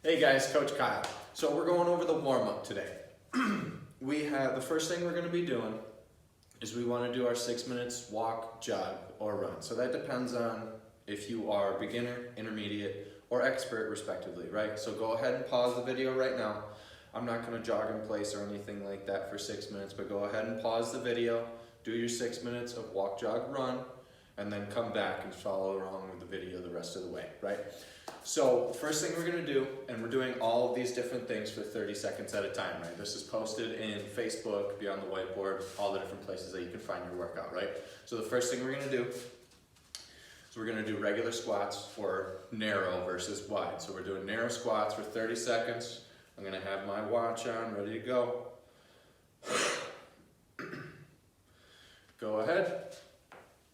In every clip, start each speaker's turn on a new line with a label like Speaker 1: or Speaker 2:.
Speaker 1: Hey guys, Coach Kyle. So we're going over the warm-up today. The first thing we're going to be doing is we want to do our 6 minutes walk, jog, or run. So that depends on if you are beginner, intermediate, or expert respectively, right? So go ahead and pause the video right now. I'm not going to jog in place or anything like that for 6 minutes, but go ahead and pause the video, do your 6 minutes of walk, jog, run, and then come back and follow along with the video the rest of the way, right? So first thing we're going to do, and we're doing all of these different things for 30 seconds at a time, right? This is posted in Facebook, Beyond the Whiteboard, all the different places that you can find your workout, right? So the first thing we're going to do is we're going to do regular squats for narrow versus wide. So we're doing narrow squats for 30 seconds. I'm going to have my watch on, ready to go. Go ahead.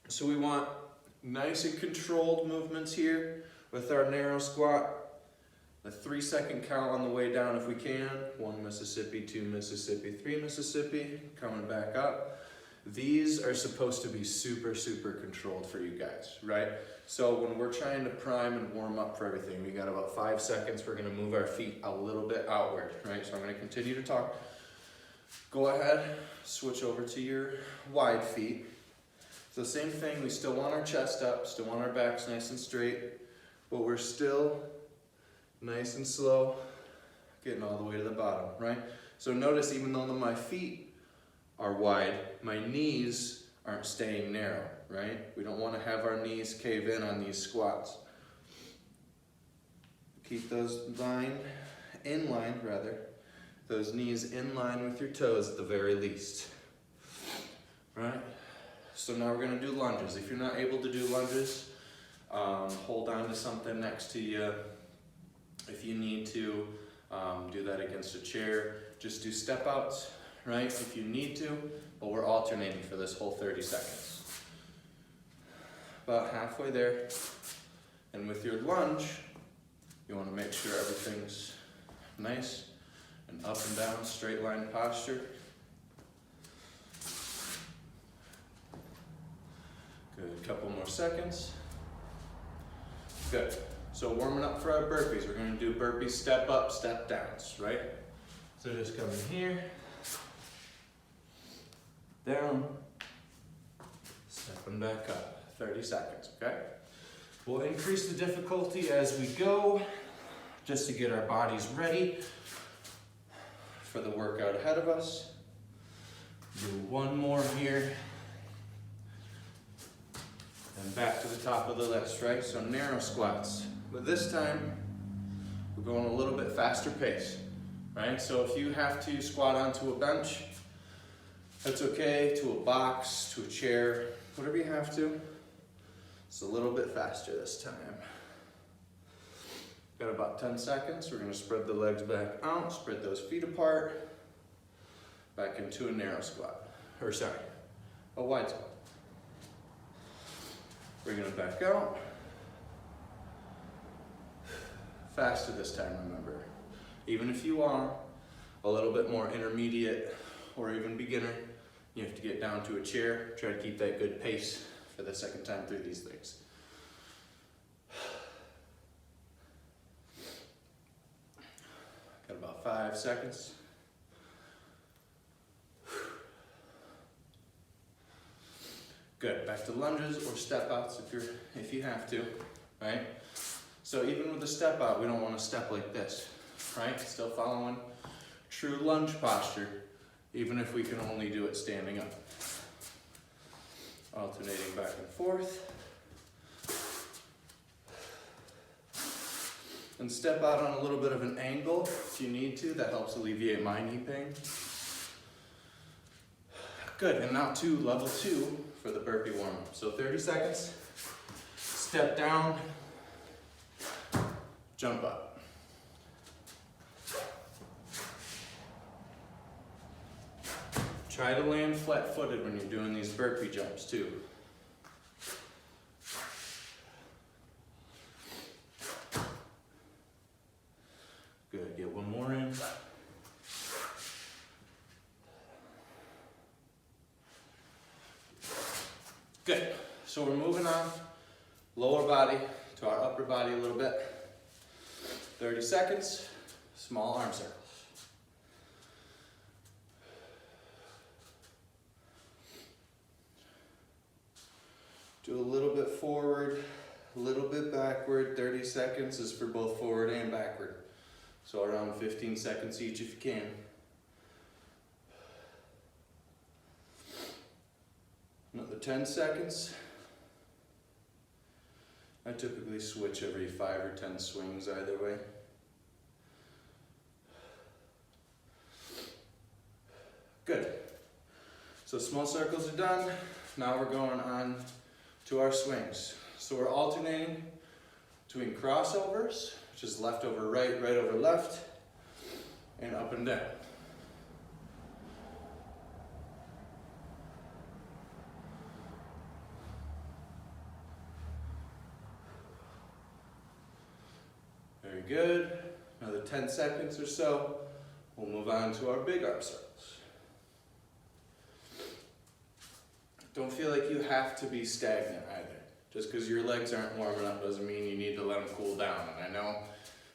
Speaker 1: So we want nice and controlled movements here with our narrow squat. A 3-second count on the way down if we can. 1 Mississippi, 2 Mississippi, 3 Mississippi. Coming back up. These are supposed to be super, super controlled for you guys, right? So when we're trying to prime and warm up for everything, we got about 5 seconds. We're gonna move our feet a little bit outward, right? So I'm gonna continue to talk. Go ahead, switch over to your wide feet. So same thing, we still want our chest up, still want our backs nice and straight, but we're still nice and slow, getting all the way to the bottom, right? So notice even though my feet are wide, my knees aren't staying narrow, right? We don't want to have our knees cave in on these squats. Keep those those knees in line with your toes at the very least, right? So now we're going to do lunges. If you're not able to do lunges, hold on to something next to you. If you need to, do that against a chair. Just do step outs, right? If you need to, but we're alternating for this whole 30 seconds. About halfway there. And with your lunge, you want to make sure everything's nice and up and down, straight line posture. Good, couple more seconds. Good. So warming up for our burpees, we're going to do burpee step up, step downs, right? So just come in here, down, stepping back up, 30 seconds, okay? We'll increase the difficulty as we go, just to get our bodies ready for the workout ahead of us. Do one more here. And back to the top of the list, right? So narrow squats. But this time, we're going a little bit faster pace, right? So if you have to squat onto a bench, that's okay, to a box, to a chair, whatever you have to. It's a little bit faster this time. Got about 10 seconds. We're gonna spread the legs back out, spread those feet apart, back into a narrow squat, a wide squat. We're gonna back out. Faster this time, remember. Even if you are a little bit more intermediate or even beginner, you have to get down to a chair. Try to keep that good pace for the second time through these things. Got about 5 seconds. Good, back to lunges or step outs if you have to, right? So even with the step out, we don't want to step like this, right? Still following true lunge posture, even if we can only do it standing up. Alternating back and forth. And step out on a little bit of an angle if you need to, that helps alleviate my knee pain. Good, and now to level 2 for the burpee warm-up. So 30 seconds, step down, jump up. Try to land flat-footed when you're doing these burpee jumps too. Good, get one more in. Good, so we're moving on lower body to our upper body a little bit. 30 seconds, small arm circles. Do a little bit forward, a little bit backward. 30 seconds is for both forward and backward. So around 15 seconds each if you can. Another 10 seconds. I typically switch every 5 or 10 swings either way. Good. So small circles are done. Now we're going on to our swings. So we're alternating between crossovers, which is left over right, right over left, and up and down. Very good. Another 10 seconds or so. We'll move on to our big arm circles. Don't feel like you have to be stagnant either. Just because your legs aren't warming up doesn't mean you need to let them cool down. And I know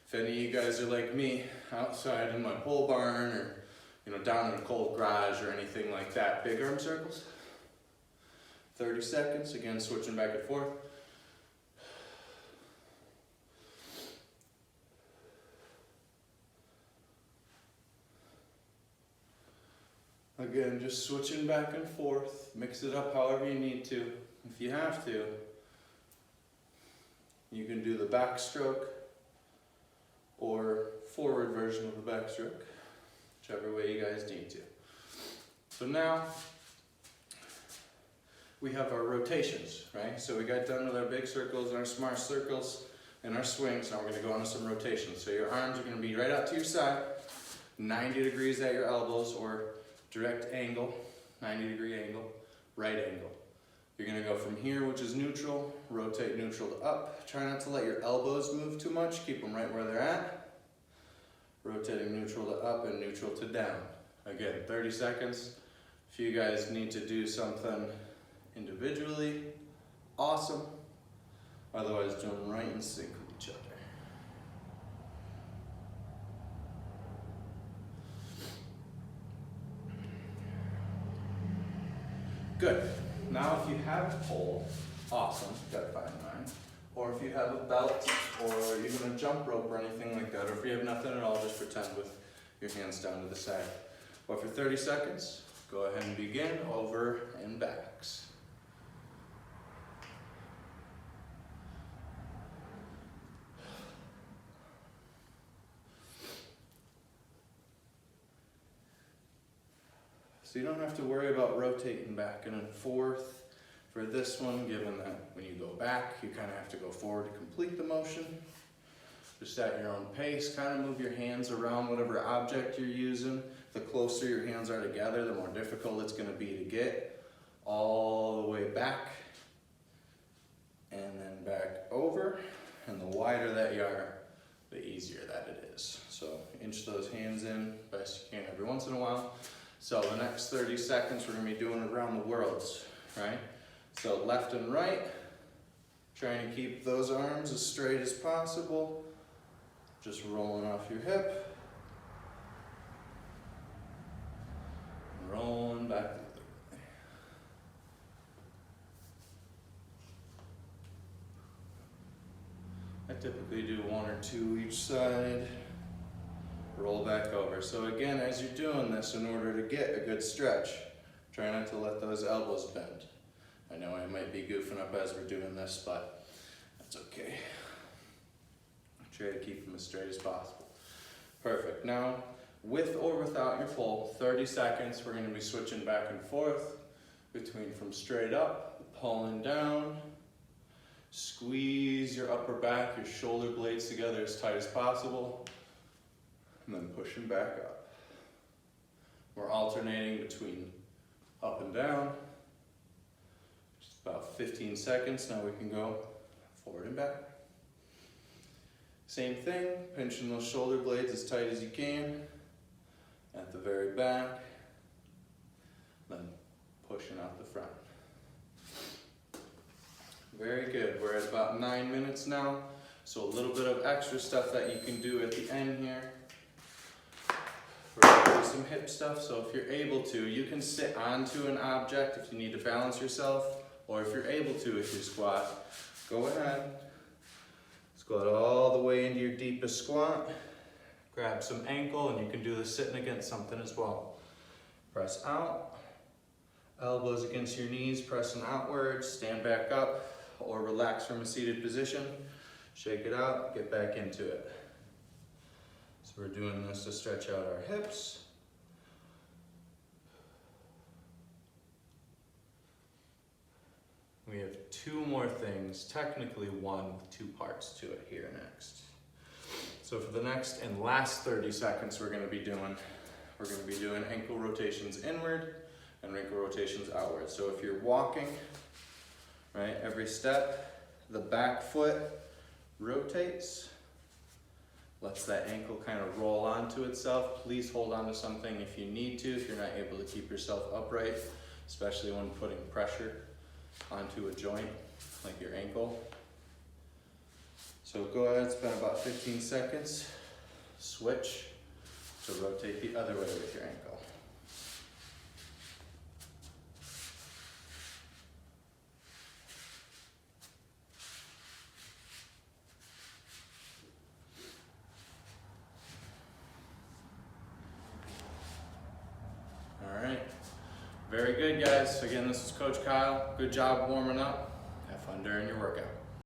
Speaker 1: if any of you guys are like me, outside in my pole barn or down in a cold garage or anything like that, big arm circles. 30 seconds, again switching back and forth. Again, just switching back and forth, mix it up however you need to. If you have to, you can do the backstroke or forward version of the backstroke, whichever way you guys need to. So now, we have our rotations, right? So we got done with our big circles and our smart circles and our swings. Now we're gonna go on to some rotations. So your arms are gonna be right out to your side, 90 degrees at your elbows, or direct angle, 90-degree angle, right angle. You're gonna go from here, which is neutral, rotate neutral to up. Try not to let your elbows move too much, keep them right where they're at. Rotating neutral to up and neutral to down. Again, 30 seconds. If you guys need to do something individually, awesome. Otherwise, do them right in sync with each other. Good. Now if you have a pole, awesome, gotta find mine. Or if you have a belt or even a jump rope or anything like that, or if you have nothing at all, just pretend with your hands down to the side. But for 30 seconds, go ahead and begin over and backs. So you don't have to worry about rotating back and forth for this one, given that when you go back, you kind of have to go forward to complete the motion. Just at your own pace, kind of move your hands around whatever object you're using. The closer your hands are together, the more difficult it's going to be to get all the way back and then back over. And the wider that you are, the easier that it is. So inch those hands in best you can every once in a while. So the next 30 seconds, we're gonna be doing around the worlds, right? So left and right, trying to keep those arms as straight as possible. Just rolling off your hip. Rolling back the other way. I typically do 1 or 2 each side. Roll back over. So again, as you're doing this, in order to get a good stretch, try not to let those elbows bend. I know I might be goofing up as we're doing this, but that's okay. Try to keep them as straight as possible. Perfect. Now, with or without your pole, 30 seconds, we're gonna be switching back and forth between from straight up, pulling down, squeeze your upper back, your shoulder blades together as tight as possible, and then pushing back up. We're alternating between up and down. Just about 15 seconds. Now we can go forward and back. Same thing, pinching those shoulder blades as tight as you can at the very back, then pushing out the front. Very good. We're at about 9 minutes now. So a little bit of extra stuff that you can do at the end here. We're gonna do some hip stuff, so if you're able to, you can sit onto an object if you need to balance yourself, or if you're able to with your squat, go ahead. Squat all the way into your deepest squat. Grab some ankle, and you can do this sitting against something as well. Press out, elbows against your knees, pressing outwards, stand back up, or relax from a seated position. Shake it out, get back into it. So we're doing this to stretch out our hips. We have two more things, technically one with two parts to it here next. So for the next and last 30 seconds we're gonna be doing ankle rotations inward and wrinkle rotations outward. So if you're walking, right, every step, the back foot rotates, lets that ankle kind of roll onto itself. Please hold on to something if you need to, if you're not able to keep yourself upright, especially when putting pressure onto a joint like your ankle. So go ahead, spend about 15 seconds, switch to rotate the other way with your ankle. All right, very good guys. Again, this is Coach Kyle. Good job warming up. Have fun during your workout.